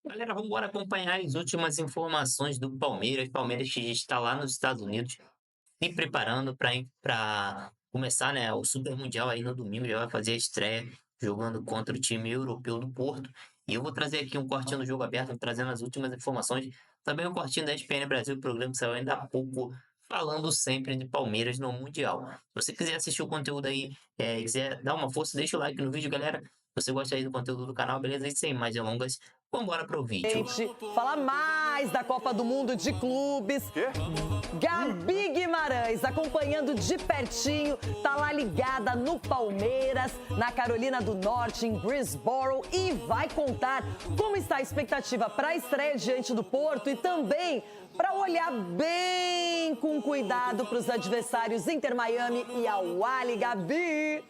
Galera, vamos embora acompanhar as últimas informações do Palmeiras. Palmeiras que está lá nos Estados Unidos, se preparando para começar, né, o Super Mundial aí no domingo, já vai fazer a estreia jogando contra o time europeu do Porto. E eu vou trazer aqui um cortinho do Jogo Aberto, trazendo as últimas informações. Também um cortinho da ESPN Brasil, o programa que saiu ainda há pouco, falando sempre de Palmeiras no Mundial. Se você quiser assistir o conteúdo aí, e quiser dar uma força, deixa o like no vídeo, galera. Se você gosta aí do conteúdo do canal, beleza? E sem mais delongas, vamos embora pro vídeo. Gente, falar mais da Copa do Mundo de Clubes. Gabi Guimarães, acompanhando de pertinho, tá lá ligada no Palmeiras, na Carolina do Norte, em Greensboro, e vai contar como está a expectativa para a estreia diante do Porto e também para olhar bem com cuidado para os adversários Inter Miami e Al Ahly. Gabi!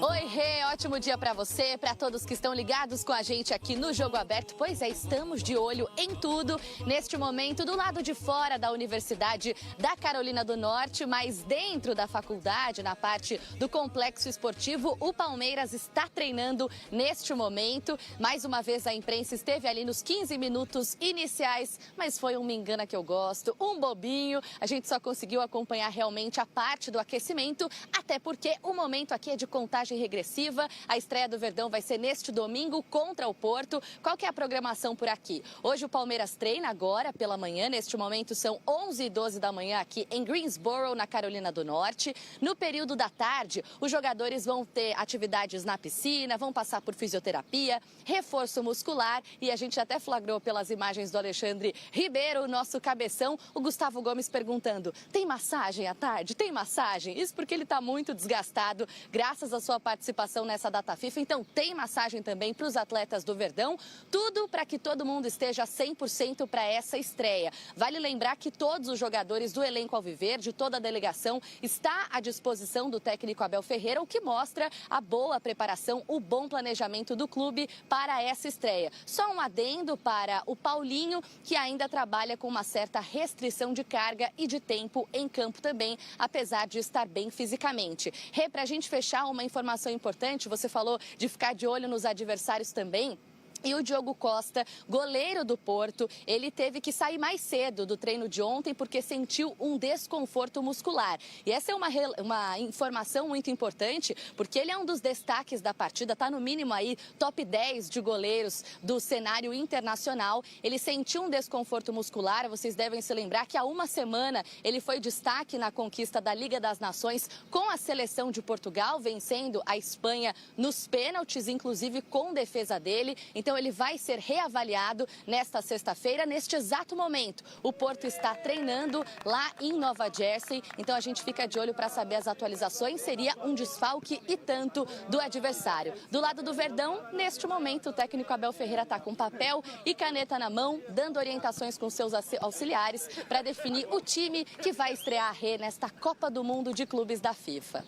Oi, Rê, ótimo dia para você, para todos que estão ligados com a gente aqui no Jogo Aberto. Pois é, estamos de olho em tudo neste momento do lado de fora da Universidade da Carolina do Norte, mas dentro da faculdade, na parte do complexo esportivo, o Palmeiras está treinando neste momento. Mais uma vez a imprensa esteve ali nos 15 minutos iniciais, mas foi um me engana que eu gosto, um bobinho. A gente só conseguiu acompanhar realmente a parte do aquecimento, até porque o momento aqui é de contagem regressiva. A estreia do Verdão vai ser neste domingo contra o Porto. Qual que é a programação por aqui? Hoje o Palmeiras treina agora pela manhã, neste momento são 11h12 da manhã aqui em Greensboro, na Carolina do Norte. No período da tarde, os jogadores vão ter atividades na piscina, vão passar por fisioterapia, reforço muscular, e a gente até flagrou pelas imagens do Alexandre Ribeiro, o nosso cabeção, o Gustavo Gomes perguntando: tem massagem à tarde? Tem massagem? Isso porque ele está muito desgastado, graças à sua participação nessa data FIFA. Então tem massagem também para os atletas do Verdão, tudo para que todo mundo esteja 100% para essa estreia. Vale lembrar que todos os jogadores do elenco alviverde, toda a delegação, está à disposição do técnico Abel Ferreira, o que mostra a boa preparação, o bom planejamento do clube para essa estreia. Só um adendo para o Paulinho, que ainda trabalha com uma certa restrição de carga e de tempo em campo também, apesar de estar bem fisicamente. Rê, para a gente fechar, uma informação importante, você falou de ficar de olho nos adversários também. E o Diogo Costa, goleiro do Porto, ele teve que sair mais cedo do treino de ontem porque sentiu um desconforto muscular. E essa é uma informação muito importante, porque ele é um dos destaques da partida, está no mínimo aí top 10 de goleiros do cenário internacional. Ele sentiu um desconforto muscular, vocês devem se lembrar que há uma semana ele foi destaque na conquista da Liga das Nações com a seleção de Portugal, vencendo a Espanha nos pênaltis, inclusive com defesa dele. Então ele vai ser reavaliado nesta sexta-feira, neste exato momento. O Porto está treinando lá em Nova Jersey, então a gente fica de olho para saber as atualizações. Seria um desfalque e tanto do adversário. Do lado do Verdão, neste momento, o técnico Abel Ferreira está com papel e caneta na mão, dando orientações com seus auxiliares para definir o time que vai estrear a Rê nesta Copa do Mundo de Clubes da FIFA.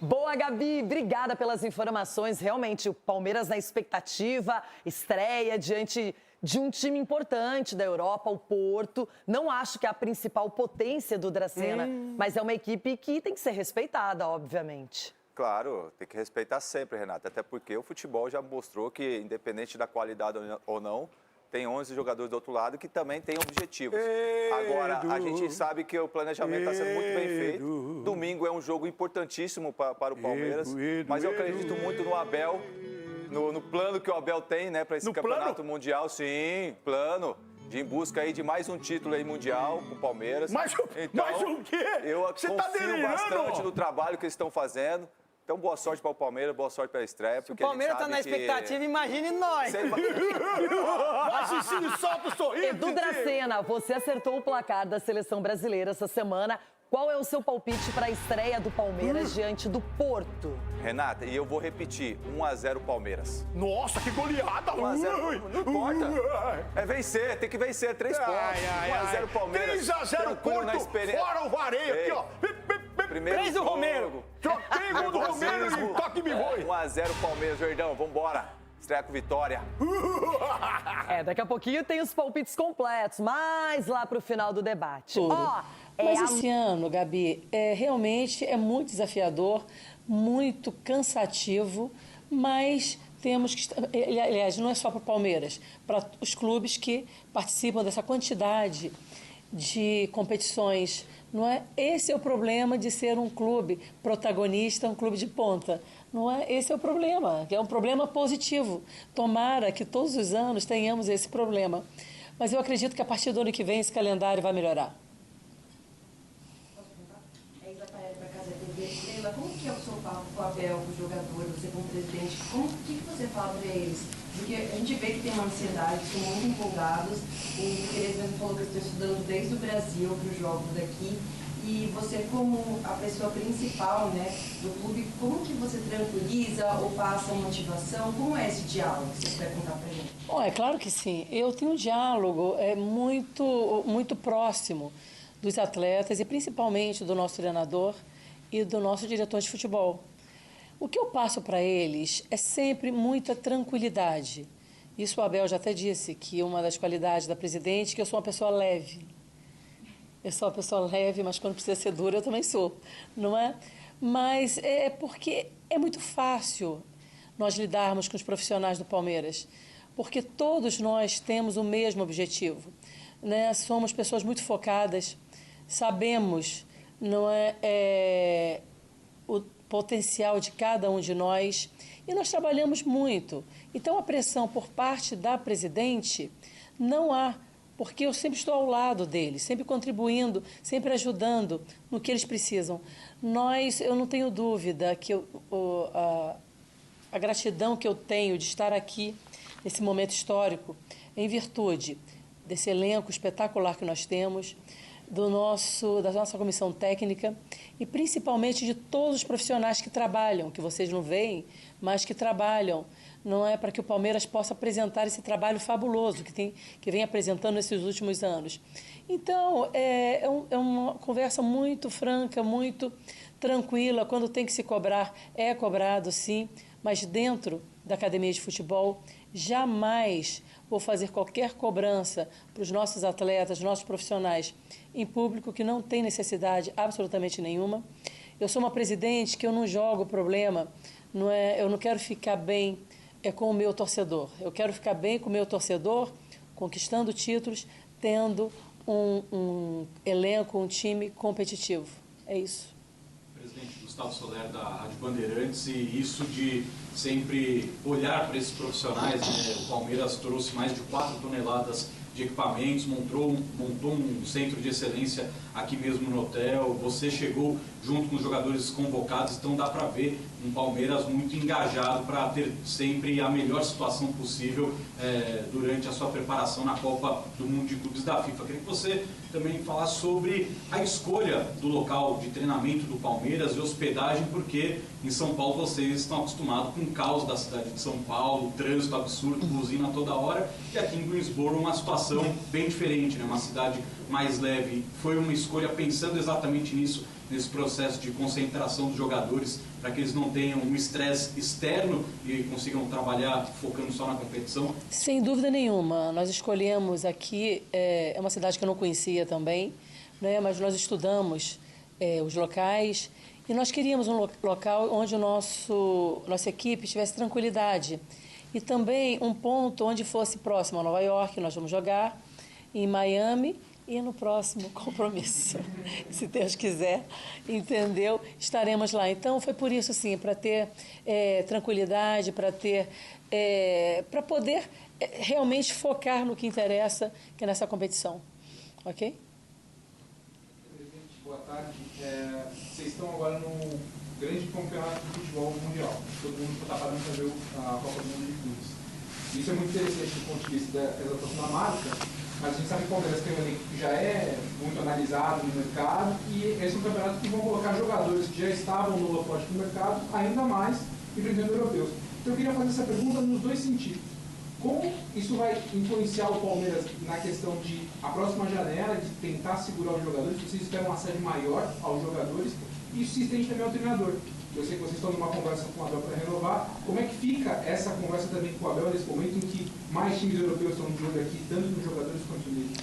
Boa, Gabi. Obrigada pelas informações. Realmente, o Palmeiras na expectativa, estreia diante de um time importante da Europa, o Porto. Não acho que é a principal potência do Dracena, mas é uma equipe que tem que ser respeitada, obviamente. Claro, tem que respeitar sempre, Renata. Até porque o futebol já mostrou que, independente da qualidade ou não, tem 11 jogadores do outro lado que também têm objetivos. Agora, a gente sabe que o planejamento está sendo muito bem feito. Domingo é um jogo importantíssimo para o Palmeiras. Mas eu acredito muito no Abel, no plano que o Abel tem, né, para esse campeonato mundial. Sim, plano de em busca aí de mais um título aí mundial com o Palmeiras. Mais um quê? Eu Você confio tá delirando? bastante no trabalho que eles estão fazendo. Então, boa sorte para o Palmeiras, boa sorte para a estreia. Se o Palmeiras está na expectativa, imagine nós. Raciocínio, solta o sorriso. Edu Dracena, você acertou o placar da Seleção Brasileira essa semana. Qual é o seu palpite para a estreia do Palmeiras diante do Porto? Renata, e eu vou repetir, 1-0 Palmeiras. Nossa, que goleada. 1-0, não importa. É vencer, tem que vencer, 3 pontos. 1-0 Palmeiras. 3-0 Porto, fora o Vareio aqui, ó. Primeiro 3 do Romero. Troquei gol do Romero e toque me voe. 1-0 Palmeiras, Verdão, vambora. Estreia com vitória. Daqui a pouquinho tem os palpites completos, mas lá pro final do debate. Mas esse ano, Gabi, realmente é muito desafiador, muito cansativo, mas temos que, aliás, não é só para o Palmeiras, para os clubes que participam dessa quantidade de competições, não é? Esse é o problema de ser um clube protagonista, um clube de ponta, não é? Esse é o problema, que é um problema positivo. Tomara que todos os anos tenhamos esse problema, mas eu acredito que a partir do ano que vem esse calendário vai melhorar. Leila, como que é o seu papo com o Abel, com o jogador, você como presidente? O que você fala para eles? Porque a gente vê que tem uma ansiedade, estão muito empolgados. O Tereza mesmo falou que estão estudando desde o Brasil para os jogos daqui. E você, como a pessoa principal, né, do clube, como que você tranquiliza ou passa motivação? Como é esse diálogo que você quer contar para a gente? Bom, é claro que sim. Eu tenho um diálogo muito próximo dos atletas e principalmente do nosso treinador e do nosso diretor de futebol. O que eu passo para eles é sempre muita tranquilidade. Isso o Abel já até disse, que uma das qualidades da presidente é que eu sou uma pessoa leve. Eu sou uma pessoa leve, mas quando precisa ser dura eu também sou, não é? Mas é porque é muito fácil nós lidarmos com os profissionais do Palmeiras, porque todos nós temos o mesmo objetivo, né? Somos pessoas muito focadas, sabemos, não é, o potencial de cada um de nós e nós trabalhamos muito. Então a pressão por parte da presidente não há, porque eu sempre estou ao lado deles, sempre contribuindo, sempre ajudando no que eles precisam. Eu não tenho dúvida que a gratidão que eu tenho de estar aqui nesse momento histórico, em virtude desse elenco espetacular que nós temos, da nossa comissão técnica e principalmente de todos os profissionais que trabalham, que vocês não veem, mas que trabalham, não é, para que o Palmeiras possa apresentar esse trabalho fabuloso que vem apresentando nesses últimos anos. Então, é uma conversa muito franca, muito tranquila. Quando tem que se cobrar, é cobrado, sim, mas dentro da academia de futebol, jamais vou fazer qualquer cobrança para os nossos atletas, nossos profissionais, em público, que não tem necessidade absolutamente nenhuma. Eu sou uma presidente que eu não jogo problema, eu não quero ficar bem com o meu torcedor. Eu quero ficar bem com o meu torcedor, conquistando títulos, tendo um elenco, um time competitivo. É isso. Presidente Gustavo Soler, da Rádio Bandeirantes, e isso de sempre olhar para esses profissionais, né? O Palmeiras trouxe mais de 4 toneladas de equipamentos, montou um centro de excelência aqui mesmo no hotel. Você chegou junto com os jogadores convocados, então dá para ver um Palmeiras muito engajado para ter sempre a melhor situação possível durante a sua preparação na Copa do Mundo de Clubes da FIFA. Queria que você também falasse sobre a escolha do local de treinamento do Palmeiras e hospedagem, porque em São Paulo vocês estão acostumados com o caos da cidade de São Paulo, trânsito absurdo, buzina toda hora, e aqui em Greensboro uma situação bem diferente, né? Uma cidade mais leve. Foi uma escolha pensando exatamente nisso, nesse processo de concentração dos jogadores, para que eles não tenham um estresse externo e consigam trabalhar focando só na competição? Sem dúvida nenhuma. Nós escolhemos aqui, é uma cidade que eu não conhecia também, né? Mas nós estudamos os locais e nós queríamos um local onde nossa equipe tivesse tranquilidade. E também um ponto onde fosse próximo a Nova York, nós vamos jogar, em Miami, e no próximo compromisso, se Deus quiser, entendeu? Estaremos lá. Então, foi por isso, assim, para ter tranquilidade, para poder realmente focar no que interessa, que é nessa competição. Ok? Presidente, boa tarde. Vocês estão agora no grande campeonato de futebol mundial. Todo mundo está parando para ver a Copa do Mundo de Clubes. Isso é muito interessante do ponto de vista da exaltação da marca, mas a gente sabe que o Palmeiras tem um elenco que já é muito analisado no mercado e esse é um campeonato que vão colocar jogadores que já estavam no holofote do mercado, ainda mais enfrentando europeus. Então eu queria fazer essa pergunta nos dois sentidos. Como isso vai influenciar o Palmeiras na questão de a próxima janela, de tentar segurar os jogadores? Vocês esperam uma série maior aos jogadores e isso se estende também ao treinador. Eu sei que vocês estão numa conversa com o Abel para renovar. Como é que fica essa conversa também com o Abel nesse momento em que mais times europeus estão de olho aqui, tanto nos jogadores quanto neles?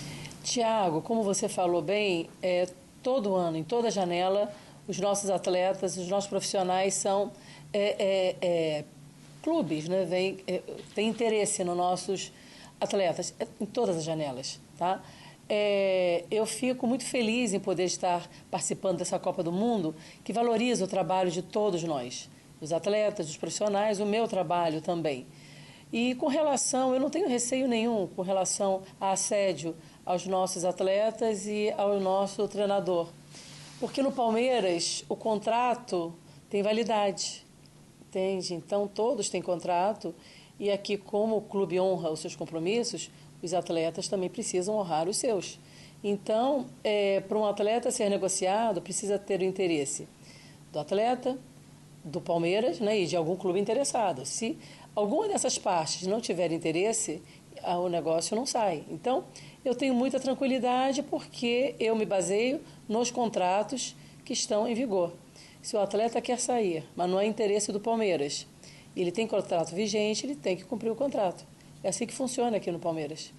Tiago, como você falou bem, todo ano, em toda janela, os nossos atletas, os nossos profissionais são clubes, né, têm interesse nos nossos atletas, em todas as janelas, tá? Eu fico muito feliz em poder estar participando dessa Copa do Mundo, que valoriza o trabalho de todos nós, dos atletas, dos profissionais, o meu trabalho também. E com relação, eu não tenho receio nenhum com relação a assédio aos nossos atletas e ao nosso treinador. Porque no Palmeiras o contrato tem validade, entende? Então todos têm contrato e aqui, como o clube honra os seus compromissos, os atletas também precisam honrar os seus. Então, para um atleta ser negociado, precisa ter o interesse do atleta, do Palmeiras, né, e de algum clube interessado. Se alguma dessas partes não tiver interesse, o negócio não sai. Então, eu tenho muita tranquilidade porque eu me baseio nos contratos que estão em vigor. Se o atleta quer sair, mas não é interesse do Palmeiras, ele tem contrato vigente, ele tem que cumprir o contrato. É assim que funciona aqui no Palmeiras.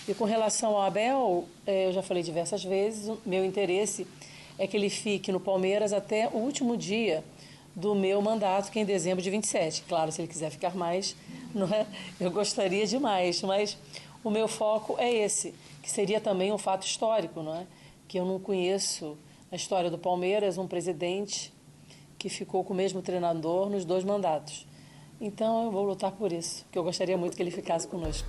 E com relação ao Abel, eu já falei diversas vezes, o meu interesse é que ele fique no Palmeiras até o último dia do meu mandato, que é em dezembro de 27. Claro, se ele quiser ficar mais, não é? Eu gostaria demais, mas o meu foco é esse, que seria também um fato histórico, não é? Que eu não conheço a história do Palmeiras, um presidente que ficou com o mesmo treinador nos 2 mandatos. Então eu vou lutar por isso, que eu gostaria muito que ele ficasse conosco.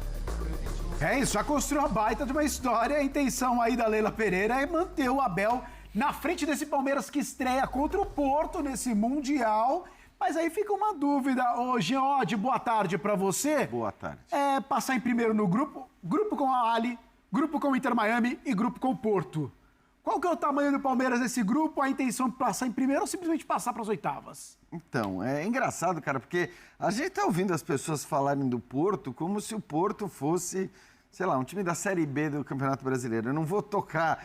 É isso, já construiu uma baita de uma história. A intenção aí da Leila Pereira é manter o Abel na frente desse Palmeiras que estreia contra o Porto nesse Mundial. Mas aí fica uma dúvida. Ô, Jean Oddi, boa tarde pra você. Boa tarde. Passar em primeiro no grupo com a Ali, grupo com o Inter Miami e grupo com o Porto. Qual que é o tamanho do Palmeiras nesse grupo? A intenção de passar em primeiro ou simplesmente passar para as oitavas? Então, é engraçado, cara, porque a gente tá ouvindo as pessoas falarem do Porto como se o Porto fosse, sei lá, um time da Série B do Campeonato Brasileiro. Eu não vou tocar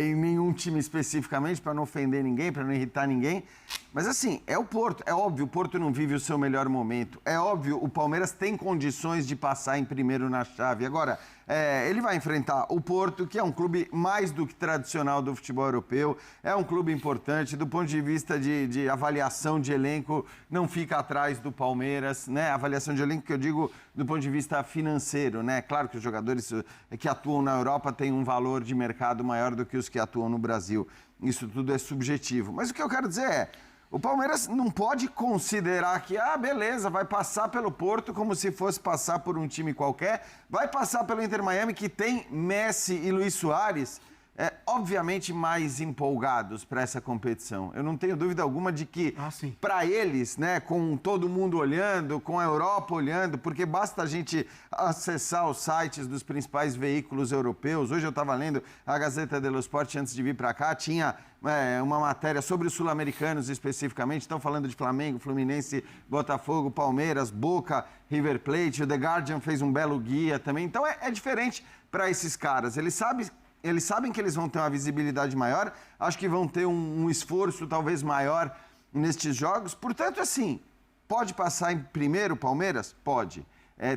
em nenhum time especificamente para não ofender ninguém, para não irritar ninguém. Mas assim, é o Porto. É óbvio, o Porto não vive o seu melhor momento. É óbvio, o Palmeiras tem condições de passar em primeiro na chave. Agora, ele vai enfrentar o Porto, que é um clube mais do que tradicional do futebol europeu. É um clube importante do ponto de vista de avaliação de elenco, não fica atrás do Palmeiras, né? Avaliação de elenco que eu digo do ponto de vista financeiro, né? Claro que os jogadores que atuam na Europa têm um valor de mercado maior do que os que atuam no Brasil. Isso tudo é subjetivo. Mas o que eu quero dizer é, o Palmeiras não pode considerar que, beleza, vai passar pelo Porto como se fosse passar por um time qualquer, vai passar pelo Inter Miami, que tem Messi e Luis Suárez, obviamente mais empolgados para essa competição. Eu não tenho dúvida alguma de que, para eles, né, com todo mundo olhando, com a Europa olhando, porque basta a gente acessar os sites dos principais veículos europeus. Hoje eu estava lendo a Gazeta dello Sport antes de vir para cá, tinha uma matéria sobre os sul-americanos especificamente, estão falando de Flamengo, Fluminense, Botafogo, Palmeiras, Boca, River Plate, o The Guardian fez um belo guia também. Então é diferente para esses caras. Eles sabem que eles vão ter uma visibilidade maior, acho que vão ter um esforço talvez maior nestes jogos. Portanto, assim, pode passar em primeiro o Palmeiras? Pode.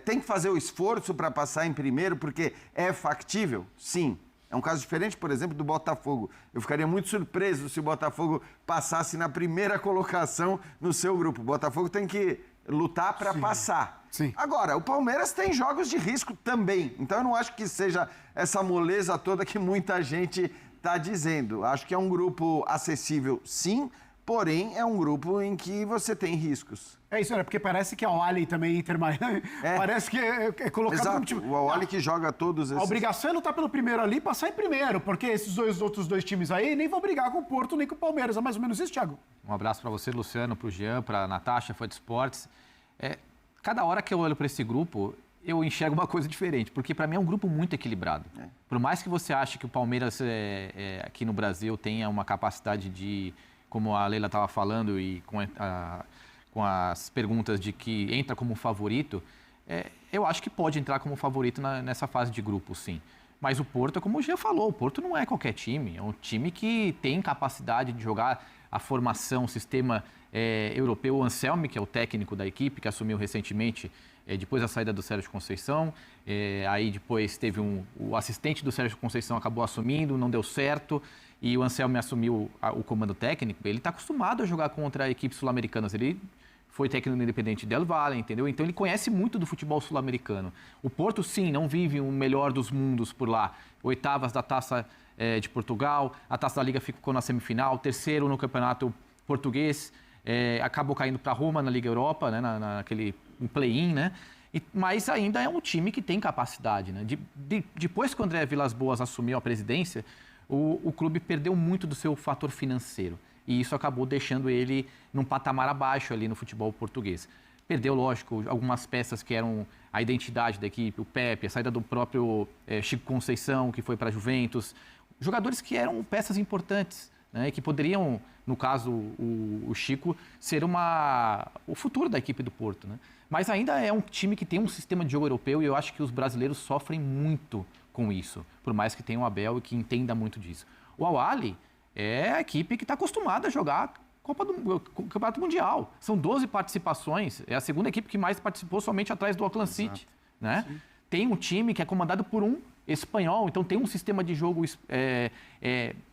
Tem que fazer o esforço para passar em primeiro porque é factível? Sim. É um caso diferente, por exemplo, do Botafogo. Eu ficaria muito surpreso se o Botafogo passasse na primeira colocação no seu grupo. O Botafogo tem que lutar para passar. Sim. Agora, o Palmeiras tem jogos de risco também. Então, eu não acho que seja essa moleza toda que muita gente está dizendo. Acho que é um grupo acessível, sim, porém, é um grupo em que você tem riscos. É isso, porque parece que a Ali também, Inter Miami, parece que é colocado Exato. como time. O Ali que joga todos esses... A obrigação é lutar pelo primeiro ali e passar em primeiro, porque esses outros dois times aí nem vão brigar com o Porto nem com o Palmeiras. É mais ou menos isso, Thiago? Um abraço para você, Luciano, para o Jean, para a Natasha, fã de esportes. Cada hora que eu olho para esse grupo, eu enxergo uma coisa diferente, porque para mim é um grupo muito equilibrado. Por mais que você ache que o Palmeiras aqui no Brasil tenha uma capacidade de, como a Leila estava falando, e com as perguntas de que entra como favorito, eu acho que pode entrar como favorito nessa fase de grupo, sim. Mas o Porto, como o Jean falou, o Porto não é qualquer time. É um time que tem capacidade de jogar a formação, o sistema europeu. O Anselmi, que é o técnico da equipe, que assumiu recentemente, depois da saída do Sérgio Conceição. Aí depois teve o assistente do Sérgio Conceição acabou assumindo, não deu certo. E o Anselmi assumiu o comando técnico. Ele está acostumado a jogar contra equipes sul-americanas. Ele foi técnico do Independente Del Valle, entendeu? Então ele conhece muito do futebol sul-americano. O Porto, sim, não vive o melhor dos mundos por lá. Oitavas da Taça de Portugal, a Taça da Liga ficou na semifinal, terceiro no Campeonato Português, acabou caindo para Roma na Liga Europa, né, naquele play-in, né? Mas ainda é um time que tem capacidade, né? Depois que o André Vilas-Boas assumiu a presidência, o clube perdeu muito do seu fator financeiro. E isso acabou deixando ele num patamar abaixo ali no futebol português. Perdeu, lógico, algumas peças que eram a identidade da equipe, o Pepe, a saída do próprio Chico Conceição, que foi para a Juventus. Jogadores que eram peças importantes, né, que poderiam, no caso, o Chico, ser o futuro da equipe do Porto, né? Mas ainda é um time que tem um sistema de jogo europeu e eu acho que os brasileiros sofrem muito com isso, por mais que tenha o Abel e que entenda muito disso. O Al-Ahly é a equipe que está acostumada a jogar Campeonato Mundial. São 12 participações, é a segunda equipe que mais participou, somente atrás do Auckland City, né? Tem um time que é comandado por um espanhol, então tem um sistema de jogo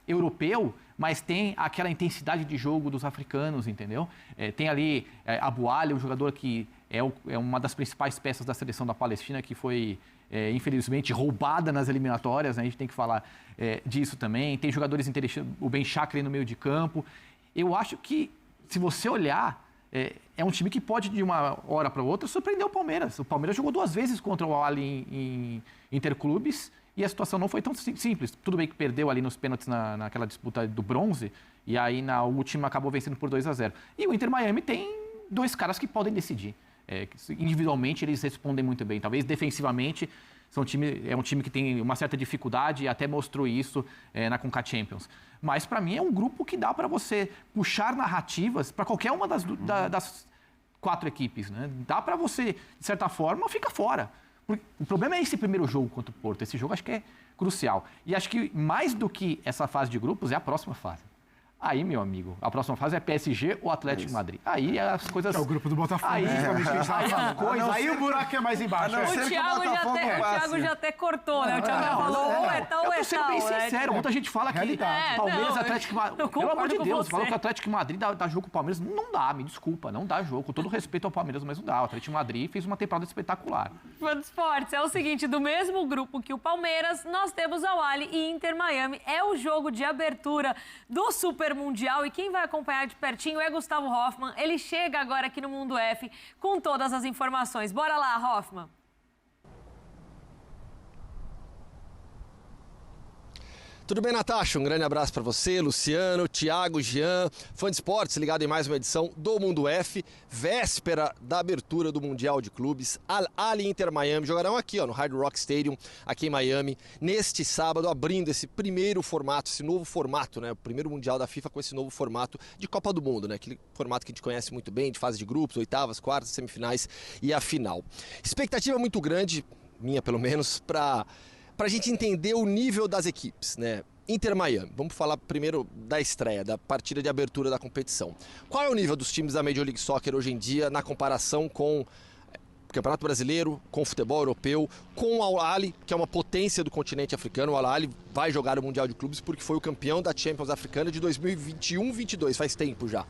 europeu, mas tem aquela intensidade de jogo dos africanos, entendeu? Tem ali Abu Ali, um jogador que é uma das principais peças da seleção da Palestina, que foi, infelizmente, roubada nas eliminatórias, né? A gente tem que falar disso também. Tem jogadores interessantes, o Ben Chakri no meio de campo. Eu acho que, se você olhar, é um time que pode, de uma hora para outra, surpreender o Palmeiras. O Palmeiras jogou 2 vezes contra o Al-Ahly em Interclubes e a situação não foi tão simples. Tudo bem que perdeu ali nos pênaltis naquela disputa do bronze e aí na última acabou vencendo por 2-0. E o Inter Miami tem 2 caras que podem decidir. Individualmente eles respondem muito bem. Talvez defensivamente é um time que tem uma certa dificuldade e até mostrou isso na Conca Champions. Mas para mim é um grupo que dá para você puxar narrativas para qualquer uma das 4 equipes, né? Dá para você, de certa forma, ficar fora. O problema é esse primeiro jogo contra o Porto. Esse jogo acho que é crucial. E acho que mais do que essa fase de grupos é a próxima fase. Aí, meu amigo, a próxima fase é PSG ou Atlético de Madrid. Aí as coisas... É o grupo do Botafogo. Aí O buraco é mais embaixo. O Thiago já até cortou, né? O Thiago já falou, ou é tal ou é tal. Eu tô sendo bem sincero. Muita gente fala que Palmeiras, Atlético... Pelo amor de Deus, fala que o Atlético de Madrid dá jogo com o Palmeiras. Não dá, me desculpa, não dá jogo. Com todo respeito ao Palmeiras, mas não dá. O Atlético de Madrid fez uma temporada espetacular. Fã dos Esportes, é o seguinte, do mesmo grupo que o Palmeiras, nós temos Al-Ahly e Inter Miami. É o jogo de abertura do Super Mundial e quem vai acompanhar de pertinho é Gustavo Hoffmann. Ele chega agora aqui no Mundo F com todas as informações. Bora lá, Hoffmann. Tudo bem, Natasha? Um grande abraço para você, Luciano, Thiago, Jean, fã de esportes, ligado em mais uma edição do Mundo F, véspera da abertura do Mundial de Clubes. Al-Ahly e Inter Miami jogarão aqui, no Hard Rock Stadium, aqui em Miami, neste sábado, abrindo esse primeiro formato, esse novo formato, né? O primeiro Mundial da FIFA com esse novo formato de Copa do Mundo, né? Aquele formato que a gente conhece muito bem, de fase de grupos, oitavas, quartas, semifinais e a final. Expectativa muito grande, minha pelo menos, para a gente entender o nível das equipes, né? Inter Miami, vamos falar primeiro da estreia, da partida de abertura da competição. Qual é o nível dos times da Major League Soccer hoje em dia na comparação com o Campeonato Brasileiro, com o futebol europeu, com o Al-Ahly, que é uma potência do continente africano? O Al-Ahly vai jogar o Mundial de Clubes porque foi o campeão da Champions Africana de 2021-22, faz tempo já.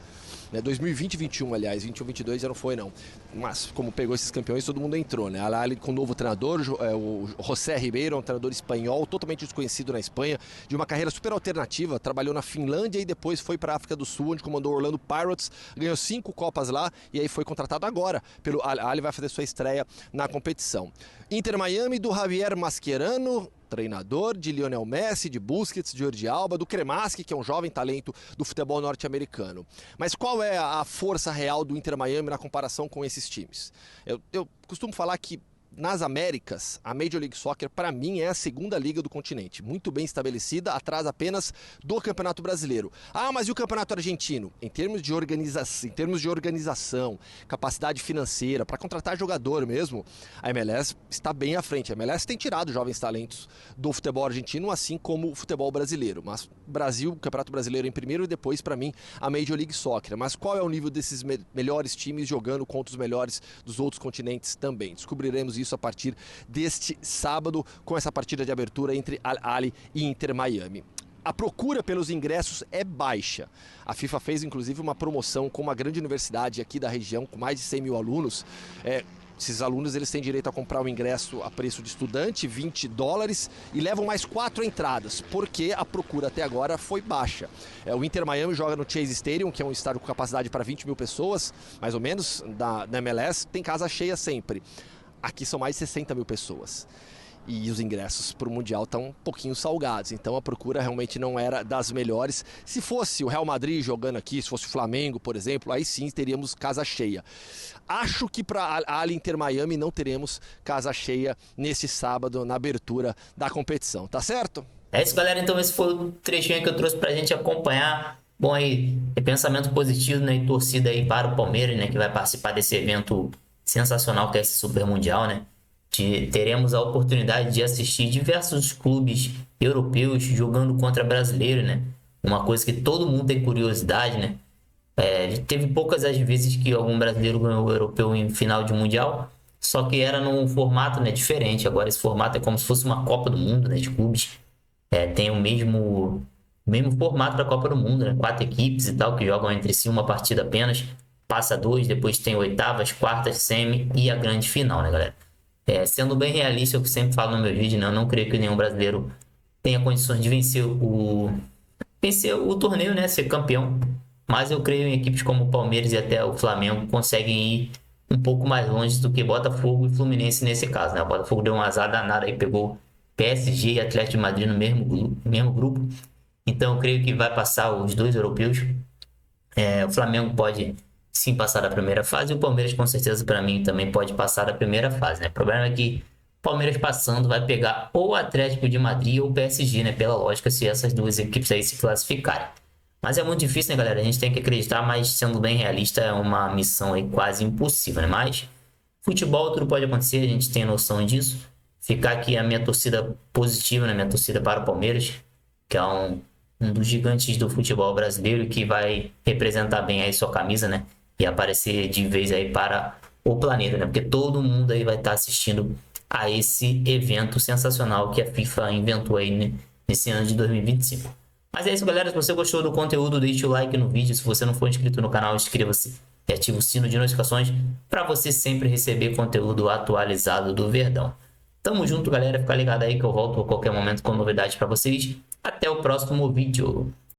2020-21, aliás, 21-22 já não foi não, mas como pegou esses campeões todo mundo entrou, né? Al-Ahly com um novo treinador, o José Ribeiro, um treinador espanhol, totalmente desconhecido na Espanha, de uma carreira super alternativa, trabalhou na Finlândia e depois foi para a África do Sul, onde comandou o Orlando Pirates, ganhou 5 Copas lá e aí foi contratado agora pelo Al-Ahly, vai fazer sua estreia na competição. Inter Miami do Javier Mascherano, treinador de Lionel Messi, de Busquets, de Jordi Alba, do Cremaschi, que é um jovem talento do futebol norte-americano. Mas qual é a força real do Inter Miami na comparação com esses times? Eu costumo falar que nas Américas, a Major League Soccer, para mim, é a segunda liga do continente. Muito bem estabelecida, atrás apenas do Campeonato Brasileiro. Ah, mas e o Campeonato Argentino? Em termos de organização, capacidade financeira, para contratar jogador mesmo, a MLS está bem à frente. A MLS tem tirado jovens talentos do futebol argentino, assim como o futebol brasileiro. Mas Brasil, o Campeonato Brasileiro em primeiro e depois, para mim, a Major League Soccer. Mas qual é o nível desses melhores times jogando contra os melhores dos outros continentes também? Descobriremos isso a partir deste sábado com essa partida de abertura entre Al-Ahly e Inter Miami. a procura pelos ingressos é baixa. A FIFA fez, inclusive, uma promoção com uma grande universidade aqui da região, com mais de 100 mil alunos. Esses alunos eles têm direito a comprar o ingresso a preço de estudante, $20, e levam mais 4 entradas, porque a procura até agora foi baixa. O Inter Miami joga no Chase Stadium, que é um estádio com capacidade para 20 mil pessoas, mais ou menos, da MLS, tem casa cheia sempre. Aqui são mais de 60 mil pessoas. E os ingressos para o Mundial estão um pouquinho salgados, então a procura realmente não era das melhores. Se fosse o Real Madrid jogando aqui, se fosse o Flamengo, por exemplo, aí sim teríamos casa cheia. Acho que para a Inter Miami não teremos casa cheia nesse sábado, na abertura da competição, tá certo? É isso, galera. Então esse foi o trechinho que eu trouxe pra gente acompanhar. Bom, aí, pensamento positivo, né, e torcida aí para o Palmeiras, né, que vai participar desse evento sensacional que é esse Super Mundial, né? Teremos a oportunidade de assistir diversos clubes europeus jogando contra brasileiros, né? Uma coisa que todo mundo tem curiosidade, né? Teve poucas as vezes que algum brasileiro ganhou o europeu em final de Mundial, só que era num formato, né, diferente. Agora esse formato é como se fosse uma Copa do Mundo, né, de clubes. Tem o mesmo formato da Copa do Mundo, né? 4 equipes e tal que jogam entre si uma partida apenas. Passa 2, depois tem oitavas, quartas, semi e a grande final, né, galera? Sendo bem realista, eu sempre falo no meu vídeo, né? Eu não creio que nenhum brasileiro tenha condições de vencer o torneio, né? Ser campeão. Mas eu creio em equipes como o Palmeiras e até o Flamengo conseguem ir um pouco mais longe do que Botafogo e Fluminense nesse caso, né? O Botafogo deu um azar danado aí, pegou PSG e Atlético de Madrid no mesmo grupo. Então eu creio que vai passar os 2 europeus. O Flamengo pode sim passar da primeira fase, e o Palmeiras com certeza para mim também pode passar da primeira fase, né? O problema é que o Palmeiras passando vai pegar ou o Atlético de Madrid ou o PSG, né? Pela lógica, se essas 2 equipes aí se classificarem. Mas é muito difícil, né, galera? A gente tem que acreditar, mas sendo bem realista, é uma missão aí quase impossível, né? Mas futebol tudo pode acontecer, a gente tem noção disso. Ficar aqui a minha torcida positiva, né? Minha torcida para o Palmeiras, que é um dos gigantes do futebol brasileiro, que vai representar bem aí sua camisa, né? E aparecer de vez aí para o planeta, né? Porque todo mundo aí vai estar assistindo a esse evento sensacional que a FIFA inventou aí, né, nesse ano de 2025. Mas é isso, galera. Se você gostou do conteúdo, deixe o like no vídeo. Se você não for inscrito no canal, inscreva-se e ative o sino de notificações para você sempre receber conteúdo atualizado do Verdão. Tamo junto, galera. Fica ligado aí que eu volto a qualquer momento com novidades para vocês. Até o próximo vídeo.